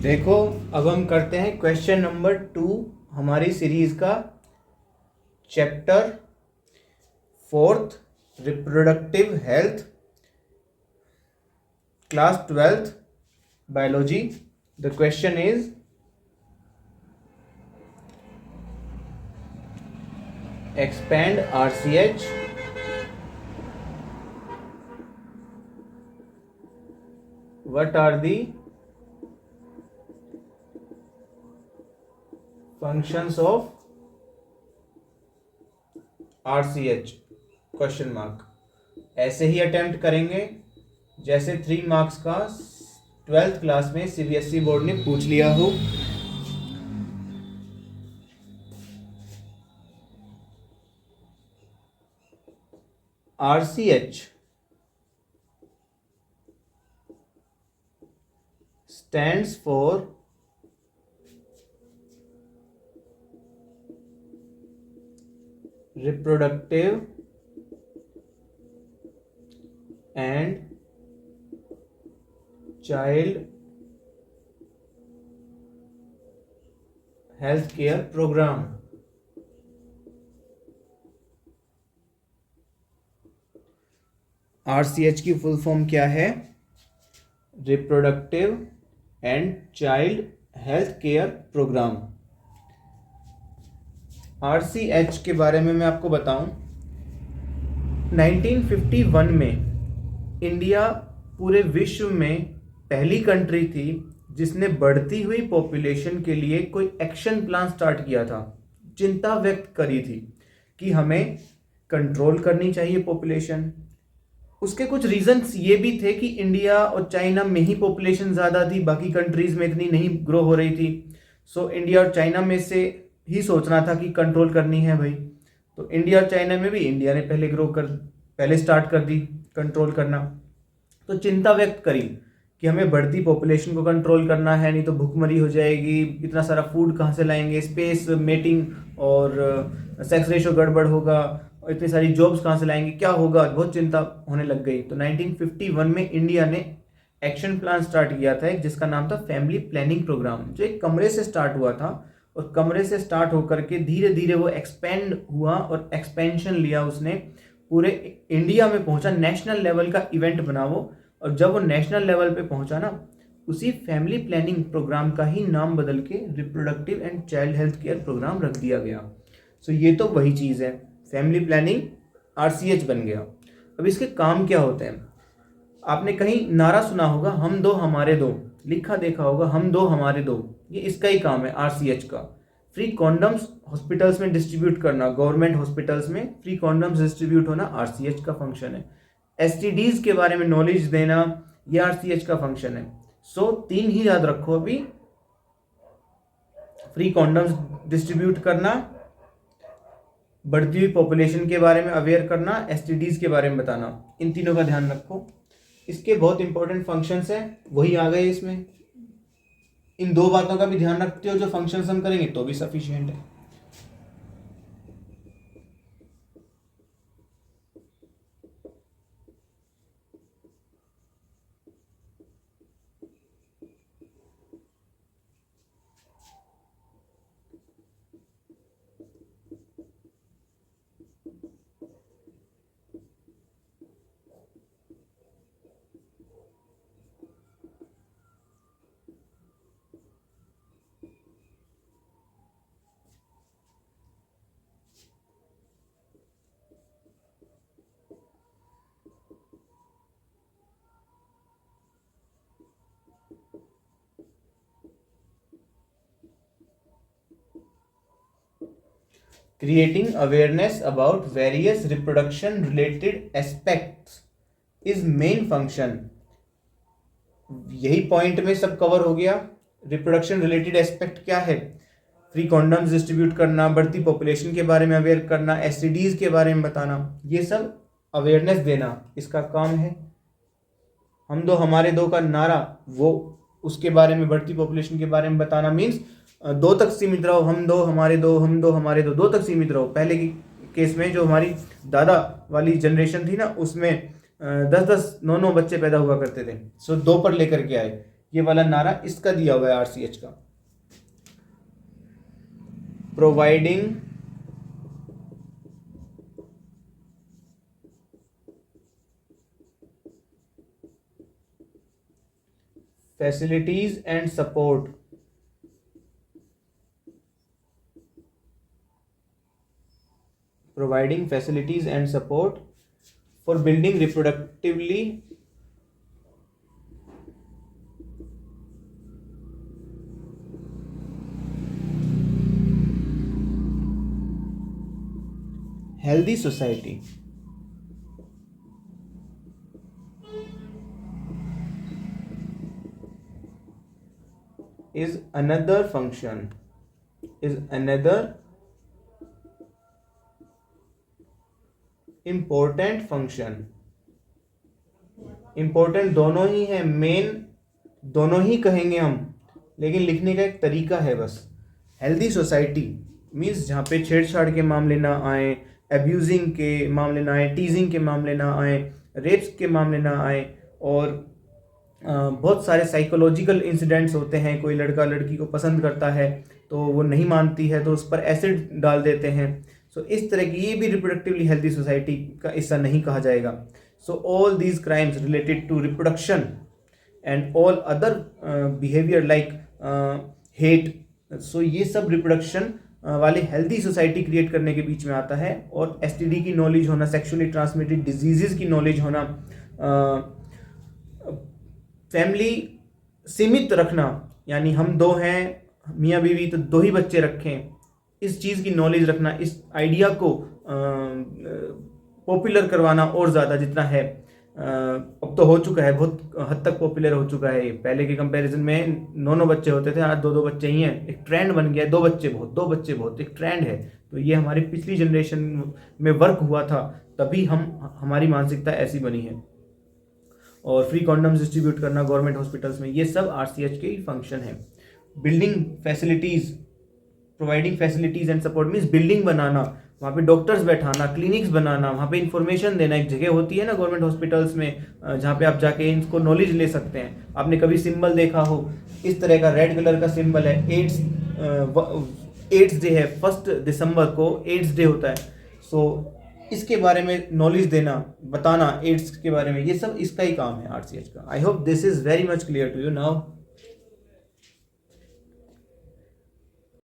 देखो, अब हम करते हैं क्वेश्चन नंबर 2 हमारी सीरीज का, chapter 4th reproductive health, class 12th biology. The question is expand RCH what are the functions of RCH question mark. ऐसे ही अटेम्प्ट करेंगे जैसे 3 मार्क्स का 12th क्लास में CBSE बोर्ड ने पूछ लिया हो। RCH stands for reproductive and child health care program। RCH की फुल फॉर्म क्या है? Reproductive and child health care programme. RCH के बारे में मैं आपको बताऊं, 1951 में इंडिया पूरे विश्व में पहली कंट्री थी जिसने बढ़ती हुई पॉपुलेशन के लिए कोई एक्शन प्लान स्टार्ट किया था। चिंता व्यक्त करी थी कि हमें कंट्रोल करनी चाहिए पॉपुलेशन। उसके कुछ रीजंस ये भी थे कि इंडिया और चाइना में ही पॉपुलेशन ज़्यादा थी, बाकी कंट्रीज में इतनी नहीं ग्रो हो रही थी। सो इंडिया और चाइना में से ही सोचना था कि कंट्रोल करनी है भाई। तो इंडिया और चाइना में भी इंडिया ने पहले स्टार्ट कर दी कंट्रोल करना। तो चिंता व्यक्त करी कि हमें बढ़ती पॉपुलेशन को कंट्रोल करना है, नहीं तो भूखमरी हो जाएगी, इतना सारा फूड कहाँ से लाएंगे, स्पेस मेटिंग और सेक्स रेशो गड़बड़ होगा, और इतनी सारी जॉब्स कहाँ से लाएंगे, क्या होगा, बहुत चिंता होने लग गई। तो 1951 में इंडिया ने एक्शन प्लान स्टार्ट किया था एक, जिसका नाम था फैमिली प्लानिंग प्रोग्राम, जो एक कमरे से स्टार्ट हुआ था। और कमरे से स्टार्ट होकर के धीरे धीरे वो एक्सपेंड हुआ और एक्सपेंशन लिया उसने, पूरे इंडिया में पहुंचा, नेशनल लेवल का इवेंट बना वो। और जब वो नेशनल लेवल पे पहुंचा ना, उसी फैमिली प्लानिंग प्रोग्राम का ही नाम बदल के reproductive and child health care programme रख दिया गया। सो ये तो वही चीज़ है, फैमिली प्लानिंग RCH बन गया। अब इसके काम क्या होते हैं? आपने कहीं नारा सुना होगा, हम दो हमारे दो, लिखा देखा होगा, हम दो हमारे दो। ये इसका ही काम है RCH का। फ्री कॉन्डम्स हॉस्पिटल्स में डिस्ट्रीब्यूट करना, गवर्नमेंट हॉस्पिटल्स में फ्री कॉन्डम्स डिस्ट्रीब्यूट होना RCH का फंक्शन है। STDs के बारे में नॉलेज देना, ये RCH का फंक्शन है। सो 3 ही याद रखो अभी, फ्री कॉन्डम्स डिस्ट्रीब्यूट करना, बढ़ती हुई पॉपुलेशन के बारे में अवेयर करना, STDs के बारे में बताना। इन तीनों का ध्यान रखो। इसके बहुत इंपॉर्टेंट फंक्शंस हैं, वही आ गए इसमें। इन 2 बातों का भी ध्यान रखते हो जो फंक्शंस हम करेंगे तो भी सफिशिएंट है। Creating awareness about various reproduction related aspects is main function। यही पॉइंट में सब कवर हो गया। रिप्रोडक्शन रिलेटेड एस्पेक्ट क्या है? फ्री कॉन्डम्स डिस्ट्रीब्यूट करना, बढ़ती पॉपुलेशन के बारे में अवेयर करना, STDs के बारे में बताना, ये सब अवेयरनेस देना इसका काम है। हम दो हमारे दो का नारा, वो उसके बारे में, बढ़ती पॉपुलेशन के बारे में बताना। मीन्स 2 तक सीमित रहो, हम दो हमारे दो, हम दो हमारे दो, 2 तक सीमित रहो। पहले की केस में जो हमारी दादा वाली जनरेशन थी ना, उसमें 10-10, 9-9 बच्चे पैदा हुआ करते थे। सो 2 पर लेकर के आए। ये वाला नारा इसका दिया हुआ है आरसीएच का, providing facilities and support providing facilities and support for building reproductively healthy society. Is another important function. Important दोनों ही है, मेन दोनों ही कहेंगे हम, लेकिन लिखने का एक तरीका है बस। हेल्दी सोसाइटी मीन्स जहाँ पे छेड़छाड़ के मामले ना आए, एब्यूजिंग के मामले ना आए, टीजिंग के मामले ना आए, रेप्स के मामले ना आए, और बहुत सारे साइकोलॉजिकल इंसिडेंट्स होते हैं। कोई लड़का लड़की को पसंद करता है तो वो नहीं मानती है तो उस पर एसिड डाल देते हैं। सो इस तरह की ये भी रिप्रोडक्टिवली हेल्दी सोसाइटी का हिस्सा नहीं कहा जाएगा। So all these crimes related to reproduction and all other behaviour like hate, so ये सब रिप्रोडक्शन वाले हेल्दी सोसाइटी क्रिएट करने के बीच में आता है। और एसटीडी की नॉलेज होना, सेक्सुअली ट्रांसमिटेड डिजीजेस की नॉलेज होना, फैमिली सीमित रखना, यानी हम दो हैं मियाँ बीवी तो दो ही बच्चे रखें, इस चीज़ की नॉलेज रखना, इस आइडिया को पॉपुलर करवाना और ज़्यादा जितना है। अब तो हो चुका है, बहुत हद तक पॉपुलर हो चुका है। पहले के कंपैरिजन में 9 बच्चे होते थे, आज 2 बच्चे ही हैं। एक ट्रेंड बन गया है, 2 बच्चे बहुत एक ट्रेंड है। तो ये हमारी पिछली जनरेशन में वर्क हुआ था, तभी हमारी मानसिकता ऐसी बनी है। और फ्री कॉन्डम्स डिस्ट्रीब्यूट करना गवर्नमेंट हॉस्पिटल्स में, ये सब आरसीएच के ही फंक्शन है। Building facilities, providing facilities and support means building बनाना, वहाँ पे डॉक्टर्स बैठाना, क्लिनिक्स बनाना, वहाँ पे इंफॉर्मेशन देना। एक जगह होती है ना गवर्नमेंट हॉस्पिटल्स में जहाँ पे आप जाके इनको नॉलेज ले सकते हैं। आपने कभी सिंबल देखा हो, इस तरह का रेड कलर का सिंबल है, एड्स डे है, 1 दिसंबर को एड्स डे होता है। सो इसके बारे में नॉलेज देना, बताना एड्स के बारे में, ये सब इसका ही काम है आरसीएच का। I hope this is very much clear to you now.